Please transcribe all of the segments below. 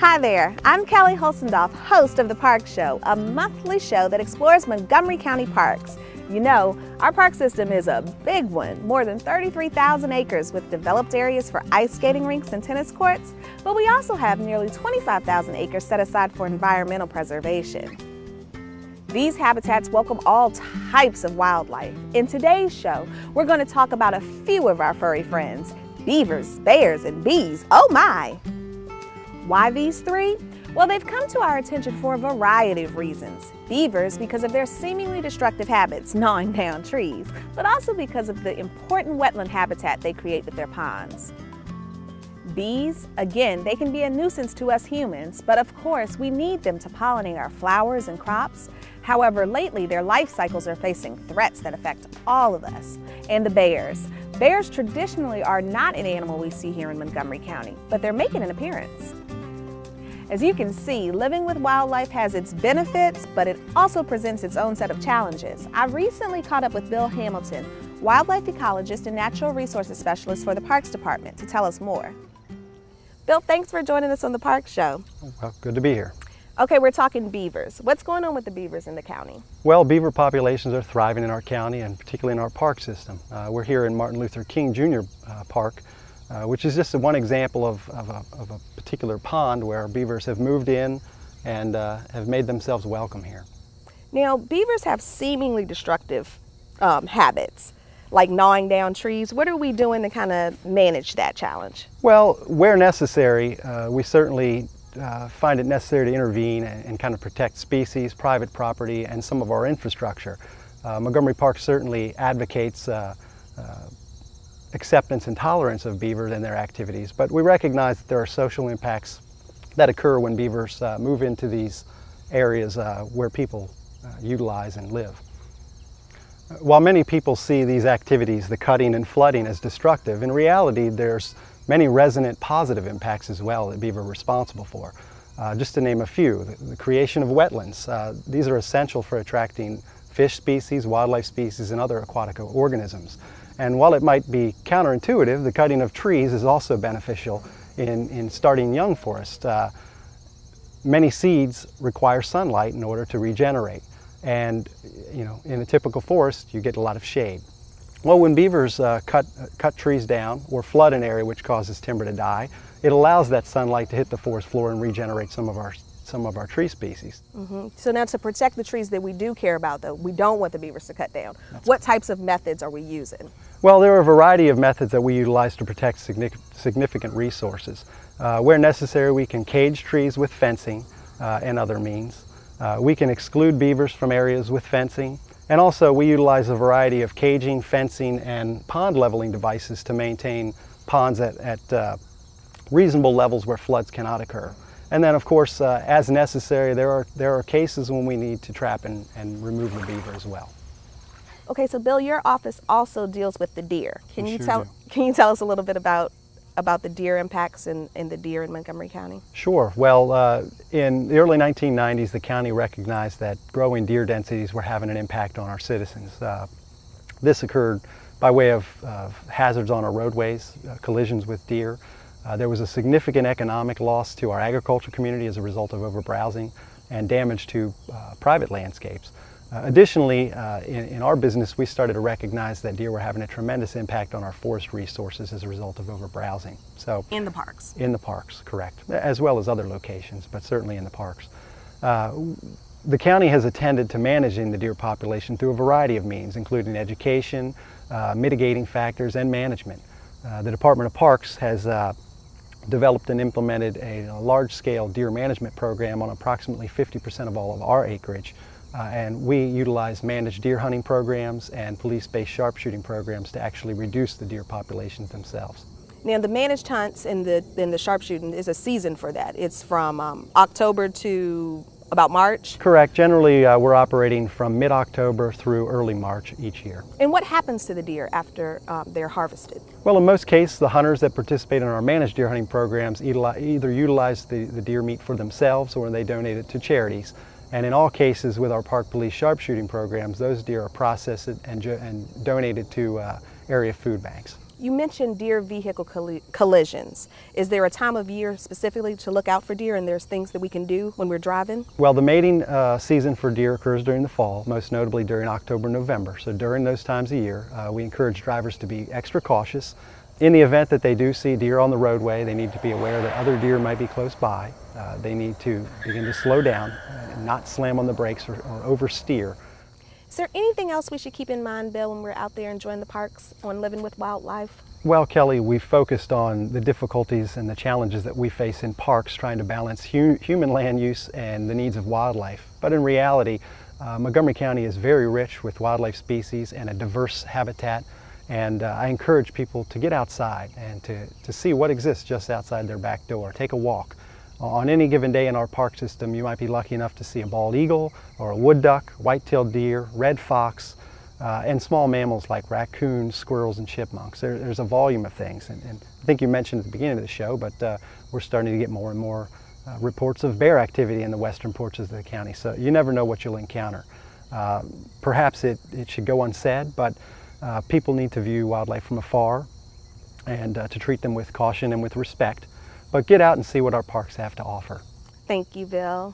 Hi there, I'm Kelli Holsendorf, host of The Park Show, a monthly show that explores Montgomery County parks. You know, our park system is a big one, more than 33,000 acres with developed areas for ice skating rinks and tennis courts, but we also have nearly 25,000 acres set aside for environmental preservation. These habitats welcome all types of wildlife. In today's show, we're going to talk about a few of our furry friends, beavers, bears, and bees. Oh my! Why these three? Well, they've come to our attention for a variety of reasons. Beavers because of their seemingly destructive habits, gnawing down trees, but also because of the important wetland habitat they create with their ponds. Bees, again, they can be a nuisance to us humans, but of course we need them to pollinate our flowers and crops. However, lately their life cycles are facing threats that affect all of us. And the bears. Bears traditionally are not an animal we see here in Montgomery County, but they're making an appearance. As you can see, living with wildlife has its benefits, but it also presents its own set of challenges. I recently caught up with Bill Hamilton, wildlife ecologist and natural resources specialist for the Parks Department, to tell us more. Bill, thanks for joining us on the Park Show. Well, good to be here. Okay, we're talking beavers. What's going on with the beavers in the county? Well, beaver populations are thriving in our county and particularly in our park system. We're here in Martin Luther King Jr. Park, which is just one example of a particular pond where beavers have moved in and have made themselves welcome here. Now, beavers have seemingly destructive habits, like gnawing down trees. What are we doing to kind of manage that challenge? Well, where necessary, we certainly find it necessary to intervene and kind of protect species, private property, and some of our infrastructure. Montgomery Park certainly advocates acceptance and tolerance of beavers and their activities, but we recognize that there are social impacts that occur when beavers move into these areas where people utilize and live. While many people see these activities, the cutting and flooding, as destructive, in reality there's many resonant positive impacts as well that beaver are responsible for. Just to name a few, the creation of wetlands. These are essential for attracting fish species, wildlife species, and other aquatic organisms. And while it might be counterintuitive, the cutting of trees is also beneficial in starting young forests. Many seeds require sunlight in order to regenerate. And in a typical forest, you get a lot of shade. Well, when beavers cut trees down or flood an area which causes timber to die, it allows that sunlight to hit the forest floor and regenerate some of our tree species. Mm-hmm. So now, to protect the trees that we do care about, though, we don't want the beavers to cut down. What types of methods are we using? Well, there are a variety of methods that we utilize to protect significant resources. Where necessary, we can cage trees with fencing and other means. We can exclude beavers from areas with fencing. And also, we utilize a variety of caging, fencing, and pond leveling devices to maintain ponds at reasonable levels where floods cannot occur. And then, of course, as necessary, there are cases when we need to trap and remove the beaver as well. Okay, so Bill, your office also deals with the deer. Can you tell us a little bit about the deer impacts and the deer in Montgomery County? Sure. Well, in the early 1990s, the county recognized that growing deer densities were having an impact on our citizens. This occurred by way of hazards on our roadways, collisions with deer. There was a significant economic loss to our agriculture community as a result of overbrowsing and damage to private landscapes. Additionally, in our business, we started to recognize that deer were having a tremendous impact on our forest resources as a result of overbrowsing. So, in the parks? In the parks, correct. As well as other locations, but certainly in the parks. The county has attended to managing the deer population through a variety of means, including education, mitigating factors, and management. The Department of Parks has developed and implemented a large-scale deer management program on approximately 50% of all of our acreage. And we utilize managed deer hunting programs and police-based sharpshooting programs to actually reduce the deer populations themselves. Now, the managed hunts and the sharpshooting is a season for that. It's from October to about March? Correct. Generally, we're operating from mid-October through early March each year. And what happens to the deer after they're harvested? Well, in most cases, the hunters that participate in our managed deer hunting programs either utilize the deer meat for themselves or they donate it to charities. And in all cases with our park police sharpshooting programs, those deer are processed and donated to area food banks. You mentioned deer vehicle collisions. Is there a time of year specifically to look out for deer, and there's things that we can do when we're driving? Well, the mating season for deer occurs during the fall, most notably during October, November. So during those times of year, we encourage drivers to be extra cautious. In the event that they do see deer on the roadway, they need to be aware that other deer might be close by. They need to begin to slow down and not slam on the brakes or oversteer. Is there anything else we should keep in mind, Bill, when we're out there enjoying the parks on living with wildlife? Well, Kelly, we've focused on the difficulties and the challenges that we face in parks trying to balance human land use and the needs of wildlife. But in reality, Montgomery County is very rich with wildlife species and a diverse habitat. And I encourage people to get outside and to see what exists just outside their back door. Take a walk. On any given day in our park system, you might be lucky enough to see a bald eagle or a wood duck, white-tailed deer, red fox, and small mammals like raccoons, squirrels, and chipmunks. There's a volume of things. And I think you mentioned at the beginning of the show, but we're starting to get more and more reports of bear activity in the western porches of the county. So you never know what you'll encounter. Perhaps it should go unsaid, but people need to view wildlife from afar and to treat them with caution and with respect. But get out and see what our parks have to offer. Thank you, Bill.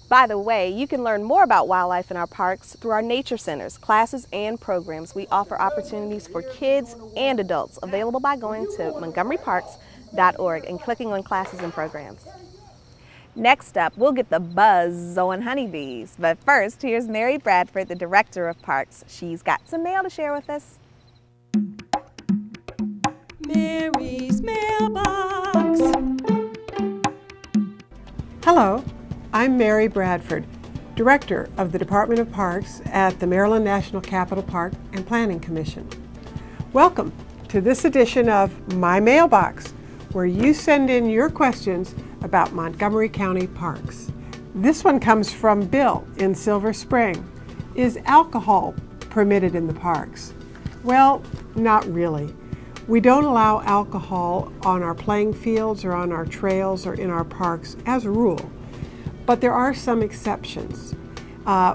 By the way, you can learn more about wildlife in our parks through our nature centers, classes, and programs. We offer opportunities for kids and adults, available by going to montgomeryparks.org and clicking on classes and programs. Next up, we'll get the buzz on honeybees. But first, here's Mary Bradford, the Director of Parks. She's got some mail to share with us. Mary's Mailbox. Hello, I'm Mary Bradford, Director of the Department of Parks at the Maryland National Capital Park and Planning Commission. Welcome to this edition of My Mailbox, where you send in your questions about Montgomery County parks. This one comes from Bill in Silver Spring. Is alcohol permitted in the parks? Well, not really. We don't allow alcohol on our playing fields or on our trails or in our parks as a rule, but there are some exceptions.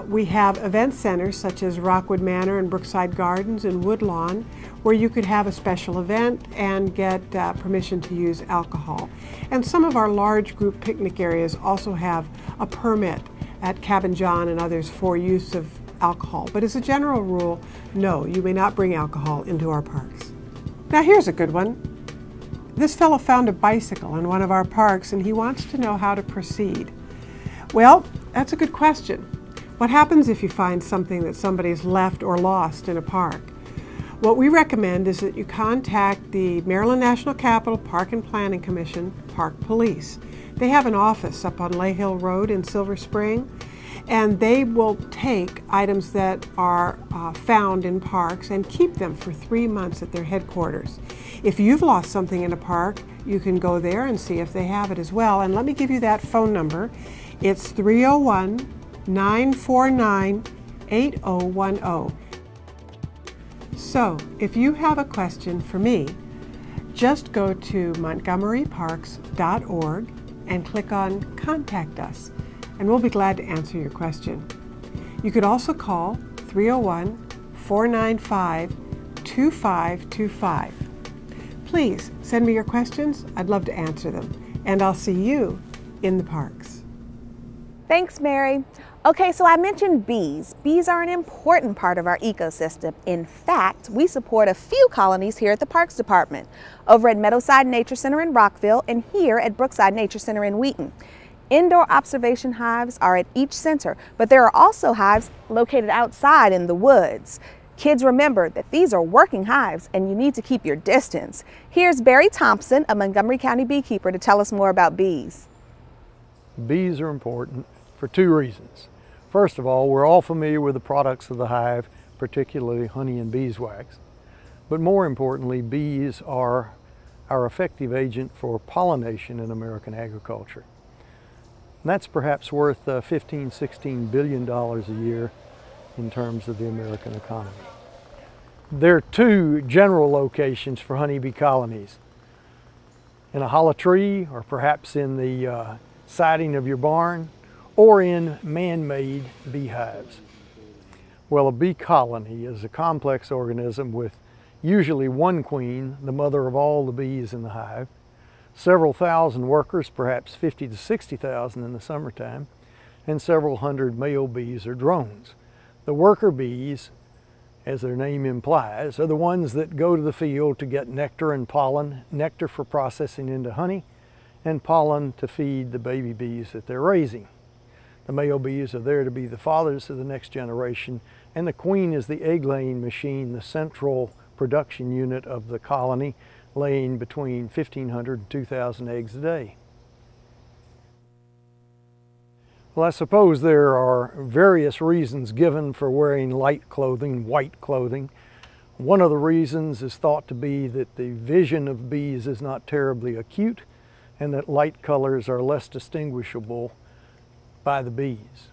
We have event centers such as Rockwood Manor and Brookside Gardens and Woodlawn, where you could have a special event and get permission to use alcohol. And some of our large group picnic areas also have a permit at Cabin John and others for use of alcohol. But as a general rule, no, you may not bring alcohol into our parks. Now here's a good one. This fellow found a bicycle in one of our parks and he wants to know how to proceed. Well, that's a good question. What happens if you find something that somebody's left or lost in a park? What we recommend is that you contact the Maryland National Capital Park and Planning Commission Park Police. They have an office up on Lay Hill Road in Silver Spring, and they will take items that are found in parks and keep them for 3 months at their headquarters. If you've lost something in a park, you can go there and see if they have it as well. And let me give you that phone number. It's 301-949-8010. So, if you have a question for me, just go to montgomeryparks.org and click on Contact Us, and we'll be glad to answer your question. You could also call 301-495-2525. Please send me your questions. I'd love to answer them, and I'll see you in the parks. Thanks, Mary. Okay, so I mentioned bees. Bees are an important part of our ecosystem. In fact, we support a few colonies here at the Parks Department, over at Meadowside Nature Center in Rockville and here at Brookside Nature Center in Wheaton. Indoor observation hives are at each center, but there are also hives located outside in the woods. Kids, remember that these are working hives and you need to keep your distance. Here's Barry Thompson, a Montgomery County beekeeper, to tell us more about bees. Bees are important for two reasons. First of all, we're all familiar with the products of the hive, particularly honey and beeswax. But more importantly, bees are our effective agent for pollination in American agriculture. And that's perhaps worth $15, $16 billion a year in terms of the American economy. There are two general locations for honeybee colonies: in a hollow tree, or perhaps in the siding of your barn, or in man-made beehives. Well, a bee colony is a complex organism with usually one queen, the mother of all the bees in the hive, several thousand workers, perhaps 50 to 60,000 in the summertime, and several hundred male bees or drones. The worker bees, as their name implies, are the ones that go to the field to get nectar and pollen, nectar for processing into honey, and pollen to feed the baby bees that they're raising. The male bees are there to be the fathers of the next generation, and the queen is the egg-laying machine, the central production unit of the colony, laying between 1,500 and 2,000 eggs a day. Well, I suppose there are various reasons given for wearing light clothing, white clothing. One of the reasons is thought to be that the vision of bees is not terribly acute and that light colors are less distinguishable by the bees.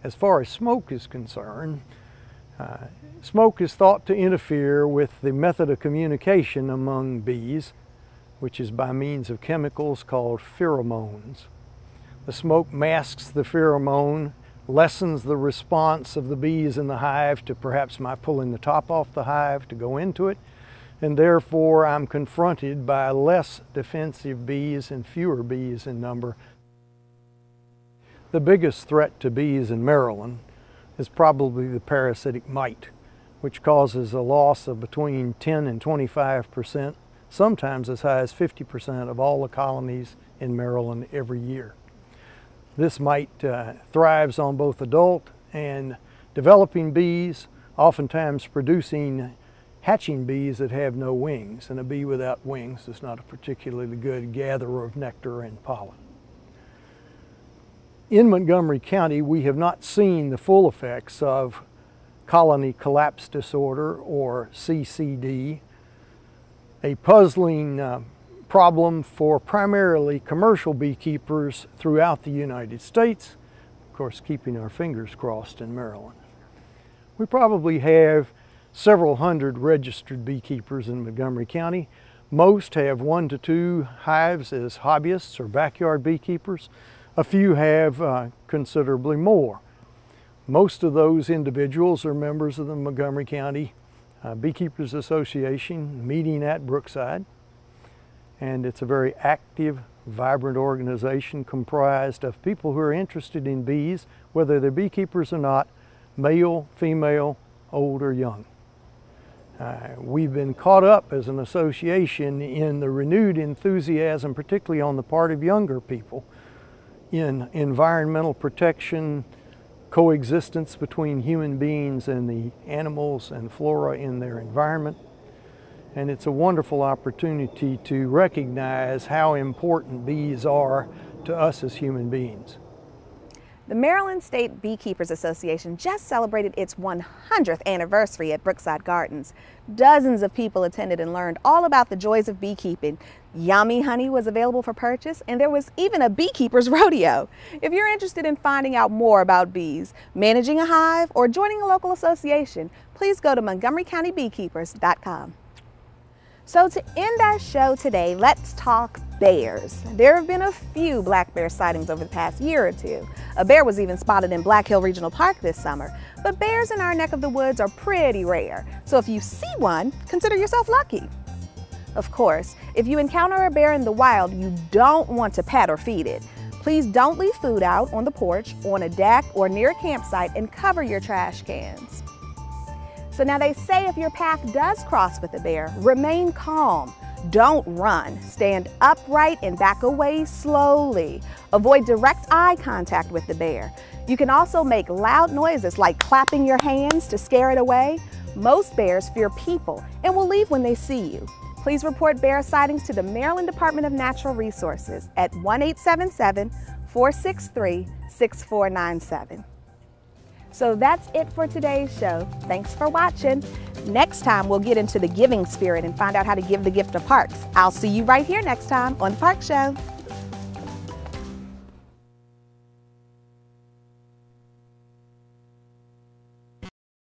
As far as smoke is concerned, smoke is thought to interfere with the method of communication among bees, which is by means of chemicals called pheromones. The smoke masks the pheromone, lessens the response of the bees in the hive to perhaps my pulling the top off the hive to go into it, and therefore I'm confronted by less defensive bees and fewer bees in number. The biggest threat to bees in Maryland is probably the parasitic mite, which causes a loss of between 10 and 25%, sometimes as high as 50% of all the colonies in Maryland every year. This mite thrives on both adult and developing bees, oftentimes producing hatching bees that have no wings, and a bee without wings is not a particularly good gatherer of nectar and pollen. In Montgomery County, we have not seen the full effects of colony collapse disorder, or CCD, a puzzling problem for primarily commercial beekeepers throughout the United States, of course keeping our fingers crossed in Maryland. We probably have several hundred registered beekeepers in Montgomery County. Most have 1 to 2 hives as hobbyists or backyard beekeepers. A few have considerably more. Most of those individuals are members of the Montgomery County Beekeepers Association meeting at Brookside. And it's a very active, vibrant organization comprised of people who are interested in bees, whether they're beekeepers or not, male, female, old or young. We've been caught up as an association in the renewed enthusiasm, particularly on the part of younger people, in environmental protection, coexistence between human beings and the animals and flora in their environment. And it's a wonderful opportunity to recognize how important bees are to us as human beings. The Maryland State Beekeepers Association just celebrated its 100th anniversary at Brookside Gardens. Dozens of people attended and learned all about the joys of beekeeping. Yummy honey was available for purchase, and there was even a beekeeper's rodeo. If you're interested in finding out more about bees, managing a hive, or joining a local association, please go to montgomerycountybeekeepers.com. So to end our show today, let's talk bears. There have been a few black bear sightings over the past year or two. A bear was even spotted in Black Hill Regional Park this summer. But bears in our neck of the woods are pretty rare. So if you see one, consider yourself lucky. Of course, if you encounter a bear in the wild, you don't want to pet or feed it. Please don't leave food out on the porch, on a deck, or near a campsite, and cover your trash cans. So now they say if your path does cross with a bear, remain calm. Don't run. Stand upright and back away slowly. Avoid direct eye contact with the bear. You can also make loud noises like clapping your hands to scare it away. Most bears fear people and will leave when they see you. Please report bear sightings to the Maryland Department of Natural Resources at 1-877-463-6497. So that's it for today's show. Thanks for watching. Next time, we'll get into the giving spirit and find out how to give the gift of parks. I'll see you right here next time on The Park Show.